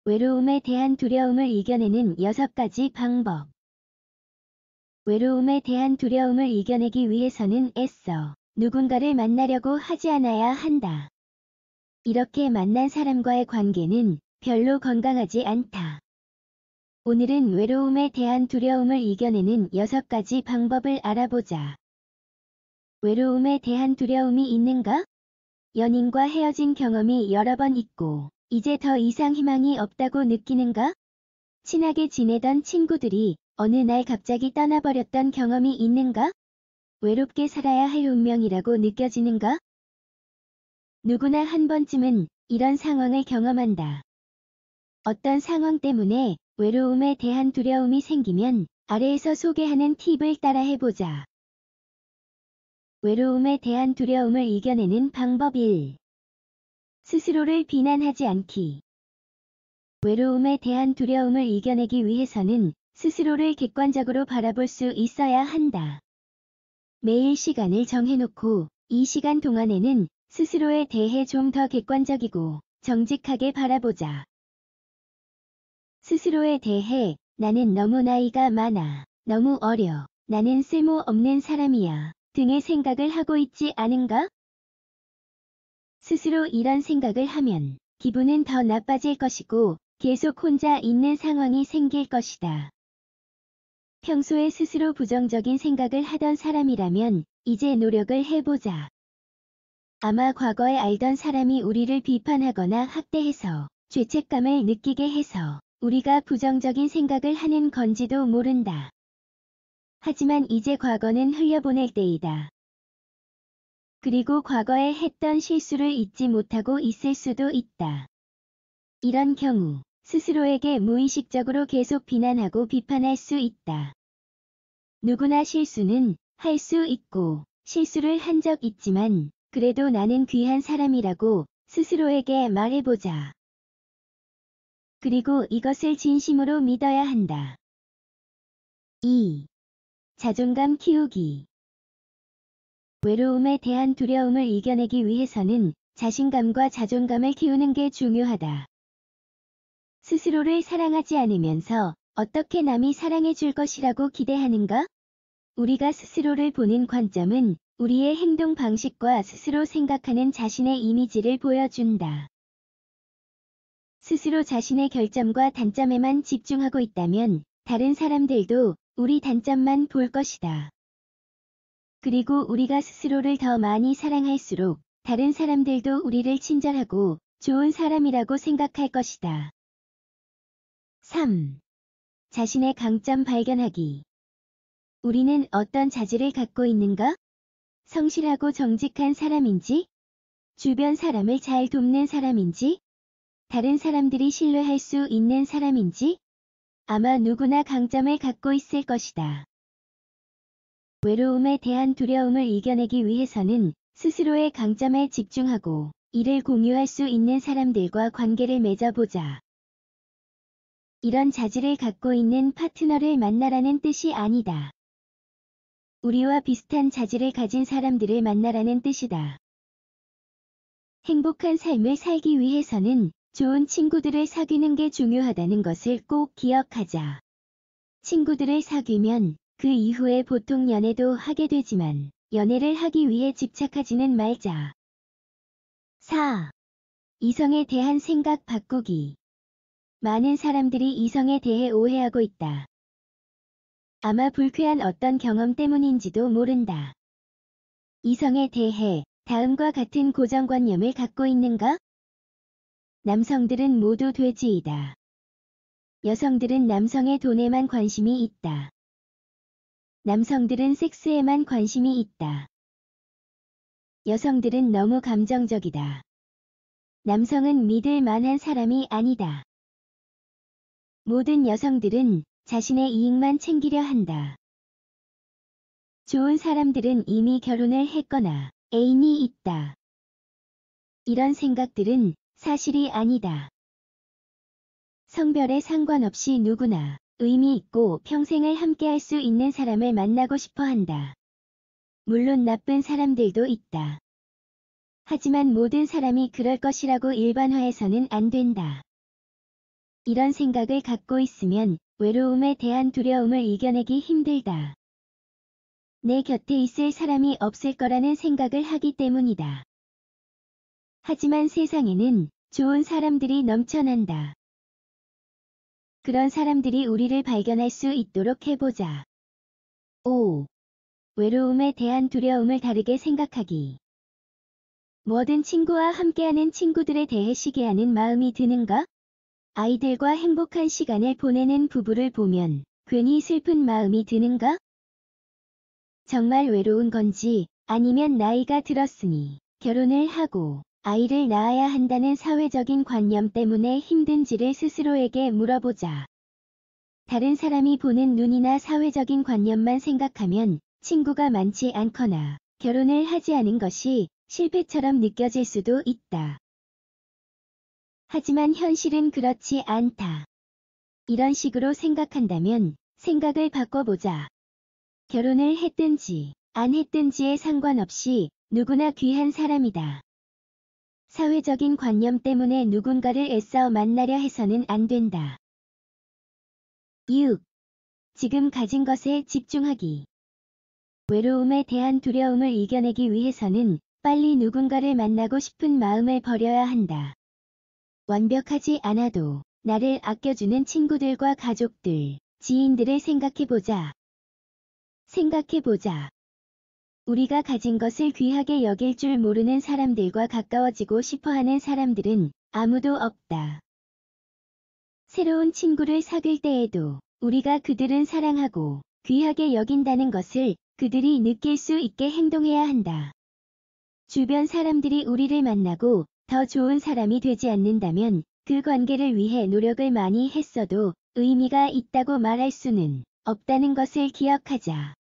외로움에 대한 두려움을 이겨내는 6가지 방법. 외로움에 대한 두려움을 이겨내기 위해서는 애써 누군가를 만나려고 하지 않아야 한다. 이렇게 만난 사람과의 관계는 별로 건강하지 않다. 오늘은 외로움에 대한 두려움을 이겨내는 6가지 방법을 알아보자. 외로움에 대한 두려움이 있는가? 연인과 헤어진 경험이 여러 번 있고 이제 더 이상 희망이 없다고 느끼는가? 친하게 지내던 친구들이 어느 날 갑자기 떠나버렸던 경험이 있는가? 외롭게 살아야 할 운명이라고 느껴지는가? 누구나 한 번쯤은 이런 상황을 경험한다. 어떤 상황 때문에 외로움에 대한 두려움이 생기면 아래에서 소개하는 팁을 따라 해보자. 외로움에 대한 두려움을 이겨내는 방법 1. 스스로를 비난하지 않기. 외로움에 대한 두려움을 이겨내기 위해서는 스스로를 객관적으로 바라볼 수 있어야 한다. 매일 시간을 정해놓고 이 시간 동안에는 스스로에 대해 좀 더 객관적이고 정직하게 바라보자. 스스로에 대해 나는 너무 나이가 많아, 너무 어려, 나는 쓸모없는 사람이야 등의 생각을 하고 있지 않은가? 스스로 이런 생각을 하면 기분은 더 나빠질 것이고 계속 혼자 있는 상황이 생길 것이다. 평소에 스스로 부정적인 생각을 하던 사람이라면 이제 노력을 해보자. 아마 과거에 알던 사람이 우리를 비판하거나 학대해서 죄책감을 느끼게 해서 우리가 부정적인 생각을 하는 건지도 모른다. 하지만 이제 과거는 흘려보낼 때이다. 그리고 과거에 했던 실수를 잊지 못하고 있을 수도 있다. 이런 경우 스스로에게 무의식적으로 계속 비난하고 비판할 수 있다. 누구나 실수는 할 수 있고 실수를 한 적 있지만 그래도 나는 귀한 사람이라고 스스로에게 말해보자. 그리고 이것을 진심으로 믿어야 한다. 2. 자존감 키우기. 외로움에 대한 두려움을 이겨내기 위해서는 자신감과 자존감을 키우는 게 중요하다. 스스로를 사랑하지 않으면서 어떻게 남이 사랑해 줄 것이라고 기대하는가? 우리가 스스로를 보는 관점은 우리의 행동 방식과 스스로 생각하는 자신의 이미지를 보여준다. 스스로 자신의 결점과 단점에만 집중하고 있다면 다른 사람들도 우리 단점만 볼 것이다. 그리고 우리가 스스로를 더 많이 사랑할수록 다른 사람들도 우리를 친절하고 좋은 사람이라고 생각할 것이다. 3. 자신의 강점 발견하기. 우리는 어떤 자질을 갖고 있는가? 성실하고 정직한 사람인지? 주변 사람을 잘 돕는 사람인지? 다른 사람들이 신뢰할 수 있는 사람인지? 아마 누구나 강점을 갖고 있을 것이다. 외로움에 대한 두려움을 이겨내기 위해서는 스스로의 강점에 집중하고 이를 공유할 수 있는 사람들과 관계를 맺어보자. 이런 자질을 갖고 있는 파트너를 만나라는 뜻이 아니다. 우리와 비슷한 자질을 가진 사람들을 만나라는 뜻이다. 행복한 삶을 살기 위해서는 좋은 친구들을 사귀는 게 중요하다는 것을 꼭 기억하자. 친구들을 사귀면 그 이후에 보통 연애도 하게 되지만 연애를 하기 위해 집착하지는 말자. 4. 이성에 대한 생각 바꾸기. 많은 사람들이 이성에 대해 오해하고 있다. 아마 불쾌한 어떤 경험 때문인지도 모른다. 이성에 대해 다음과 같은 고정관념을 갖고 있는가? 남성들은 모두 돼지이다. 여성들은 남성의 돈에만 관심이 있다. 남성들은 섹스에만 관심이 있다. 여성들은 너무 감정적이다. 남성은 믿을 만한 사람이 아니다. 모든 여성들은 자신의 이익만 챙기려 한다. 좋은 사람들은 이미 결혼을 했거나 애인이 있다. 이런 생각들은 사실이 아니다. 성별에 상관없이 누구나 의미 있고 평생을 함께할 수 있는 사람을 만나고 싶어 한다. 물론 나쁜 사람들도 있다. 하지만 모든 사람이 그럴 것이라고 일반화해서는 안 된다. 이런 생각을 갖고 있으면 외로움에 대한 두려움을 이겨내기 힘들다. 내 곁에 있을 사람이 없을 거라는 생각을 하기 때문이다. 하지만 세상에는 좋은 사람들이 넘쳐난다. 그런 사람들이 우리를 발견할 수 있도록 해보자. 5. 외로움에 대한 두려움을 다르게 생각하기. 뭐든 친구와 함께하는 친구들에 대해 시기하는 마음이 드는가? 아이들과 행복한 시간을 보내는 부부를 보면 괜히 슬픈 마음이 드는가? 정말 외로운 건지 아니면 나이가 들었으니 결혼을 하고 아이를 낳아야 한다는 사회적인 관념 때문에 힘든지를 스스로에게 물어보자. 다른 사람이 보는 눈이나 사회적인 관념만 생각하면 친구가 많지 않거나 결혼을 하지 않은 것이 실패처럼 느껴질 수도 있다. 하지만 현실은 그렇지 않다. 이런 식으로 생각한다면 생각을 바꿔보자. 결혼을 했든지 안 했든지에 상관없이 누구나 귀한 사람이다. 사회적인 관념 때문에 누군가를 애써 만나려 해서는 안 된다. 6. 지금 가진 것에 집중하기. 외로움에 대한 두려움을 이겨내기 위해서는 빨리 누군가를 만나고 싶은 마음을 버려야 한다. 완벽하지 않아도 나를 아껴주는 친구들과 가족들, 지인들을 생각해보자. 생각해보자. 우리가 가진 것을 귀하게 여길 줄 모르는 사람들과 가까워지고 싶어하는 사람들은 아무도 없다. 새로운 친구를 사귈 때에도 우리가 그들은 사랑하고 귀하게 여긴다는 것을 그들이 느낄 수 있게 행동해야 한다. 주변 사람들이 우리를 만나고 더 좋은 사람이 되지 않는다면 그 관계를 위해 노력을 많이 했어도 의미가 있다고 말할 수는 없다는 것을 기억하자.